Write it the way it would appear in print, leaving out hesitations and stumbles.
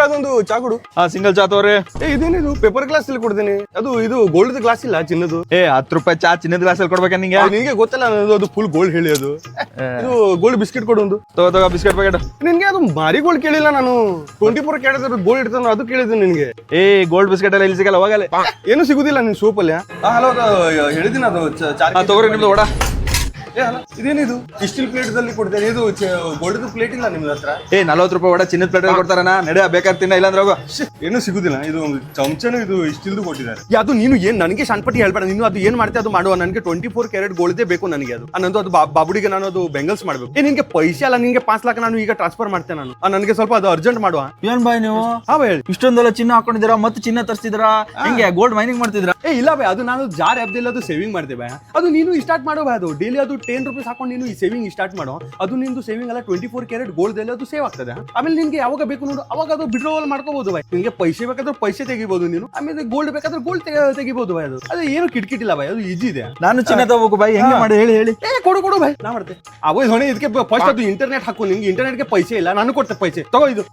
ಅದೊಂದು ಚಾ ಕೊಡು. ಸಿಂಗಲ್ ಚಾ ತೋರಿ. ಇದೇನಿದು ಪೇಪರ್ ಗ್ಲಾಸ್ ಅಲ್ಲಿ ಕೊಡ್ತೇನೆ. ಇದು ಗೋಲ್ಡ್ ಗ್ಲಾಸ್ ಇಲ್ಲ, ಚಿನ್ನದು. 10 ರೂಪಾಯಿ ಚಾ ಚಿನ್ನದ ಗ್ಲಾಸ್ ಅಲ್ಲಿ ಕೊಡ್ಬೇಕ ನಿಂಗೆ? ನಿನ್ಗೆ ಗೊತ್ತಲ್ಲ ಅದು ಫುಲ್ ಗೋಲ್ಡ್ ಹೇಳಿ. ಇದು ಗೋಲ್ಡ್ ಬಿಸ್ಕೆಟ್ ಕೊಡು ಒಂದು. ತಗೋ ಬಿಸ್ಕೆಟ್ ಪ್ಯಾಕೆಟ್. ನಿನ್ಗೆ ಅದು ಮಾರಿ ಗೋಲ್ಡ್ ಕೇಳಿಲ್ಲ ನಾನು. 24 ಕ್ಯಾರೆಟ್ ಗೋಲ್ಡ್ ಇಡ್ತಾನ ಅದು ಕೇಳಿದ್ದೆ ನಿನ್ಗೆ. ಗೋಲ್ಡ್ ಬಿಸ್ಕೆಟ್ ಎಲ್ಲ ಇಲ್ಲಿ ಸಿಗಲ್ಲ, ಹೋಗಲ್ಲ. ಏನು ಸಿಗುದಿಲ್ಲ ನಿನ್ ಸೋಪ್ ಅಲ್ಲಿ. ಹಲೋ ಹೇಳಿದಿನ ಅದು ತಗೋರಿ ನಿಮ್ದು ಓಡ. ಇದೇನಿದು ಸ್ಟೀಲ್ ಪ್ಲೇಟ್ ದಲ್ಲಿ ಕೊಡ್ತೇನೆ. ಇದು ಗೋಲ್ಡ್ ಪ್ಲೇಟ್ ಇಲ್ಲ ನಿಮ್ದು ಹತ್ರ? 40 ರೂಪಾಯಿ ಒಡ ಚಿನ್ನದ ಪ್ಲೇಟ್ ಕೊಡ್ತಾರಣ್ಣ. ನಡೆ ಬೇಕಾದ್ರೆ ತಿನ್ನ, ಇಲ್ಲಾಂದ್ರೆ ಹೋಗೋ. ಏನು ಸಿಗುದಿಲ್ಲ. ಇದು ಚಮಚನು ಇದು ಸ್ಟೀಲ್ದು ಕೊಟ್ಟಿದ್ದಾರೆ. ಅದು ನೀನು ಏನ್ ನನಗೆ ಶಾನ್ಪಟ್ಟಿ ಹೇಳ್ಬೇಡ. ನೀನು ಅದು ಏನ್ ಮಾಡ್ತೀಯ ಅದು ಮಾಡುವ. ನನಗೆ 24 ಕ್ಯಾರೆಟ್ ಗೋಲ್ಡೇ ಬೇಕು ನನಗೆ. ಅದು ಬಾಬುಡಿಗೆ ನಾನು ಅದು ಬೆಂಗಲ್ಸ್ ಮಾಡ್ಬೇಕು. ನಿನ್ಗೆ ಪೈಸೆ ಅಲ್ಲ, ನಿನ್ಗೆ 5 ಲಕ್ಷ ನಾನು ಈಗ ಟ್ರಾನ್ಸ್ಫರ್ ಮಾಡ್ತೇನೆ ನಾನು. ನನಗೆ ಸ್ವಲ್ಪ ಅದು ಅರ್ಜೆಂಟ್ ಮಾಡುವ. ಏನ್ ಬಾಯ್ ನೀವು ಹೇಳಿ. ಇಷ್ಟೊಂದೆಲ್ಲ ಚಿನ್ನ ಹಾಕೊಂಡಿದ್ದೀರಾ, ಮತ್ತೆ ಚಿನ್ನ ತರಿಸಿದ್ರಾ? ಹೆಂಗೆ ಗೋಲ್ಡ್ ಮೈನಿಂಗ್ ಮಾಡ್ತಿದ್ರಾ? ಇಲ್ಲ ಬಾಯ್, ಅದು ನಾನು ಜಾರ್ ಆ್ಯಪ್ದಲ್ಲಿ ಅದು ಸೇವಿಂಗ್ ಮಾಡ್ತೇವೆ. ಅದು ನೀನು ಸ್ಟಾರ್ಟ್ ಮಾಡೋ ಬಾಯ್. ಅದು ಡೈಲಿ ಅದು 10 ರೂಪೀಸ್ ಹಾಕೊಂಡು ನೀನು ಈ ಸೇವಿಂಗ್ ಸ್ಟಾರ್ಟ್ ಮಾಡೋ. ಅದು ನಿಂದು ಸೇವಿಂಗ್ ಅಲ್ಲ 24 ಕ್ಯಾರೆಟ್ ಗೋಲ್ಡ್ ಅಲ್ಲಿ ಅದು ಸೇವ್ ಆಗ್ತದೆ. ಆಮೇಲೆ ನಿನ್ಗೆ ಯಾವಾಗ ಬೇಕು ನೋಡು ಅವಾಗ ಅದು ವಿಡ್ರಾವಲ್ ಮಾಡ್ಕೋಬಹುದು ಬಾಯ್. ನಿನ್ಗೆ ಪೈಸೆ ಬೇಕಾದ್ರೆ ಪೈಸೆ ತೆಗಿಬಹುದು ನೀನು. ಆಮೇಲೆ ಗೋಲ್ಡ್ ಬೇಕಾದ್ರೆ ಗೋಲ್ಡ್ ತೆಗಿಬಹುದು ಬಾಯ್. ಅದು ಏನು ಕಿಟಕಿಟಿಲ್ಲ ಬಾಯ್, ಅದು ಈಜಿ ಇದೆ. ನಾನು ಚಿನ್ನ ತಗೋಬೇಕು ಬಾಯ್, ಹೆಂಗೆ ಮಾಡಿ ಹೇಳಿ. ಕೊಡು ಬಾಯ್, ನಾ ಮಾಡ್ತೆ. ಅವೇ ಹೊಣೆ ಇದಕ್ಕೆ ಫಸ್ಟ್ ಅದು ಇಂಟರ್ನೆಟ್ ಹಾಕು. ನಿಂಗೆ ಇಂಟರ್ನೆಟ್ಗೆ ಪೈಸೆ ಇಲ್ಲ, ನಾನು ಕೊಡ್ತೆ ಪೈಸೆ. ತಗೋ ಇದು.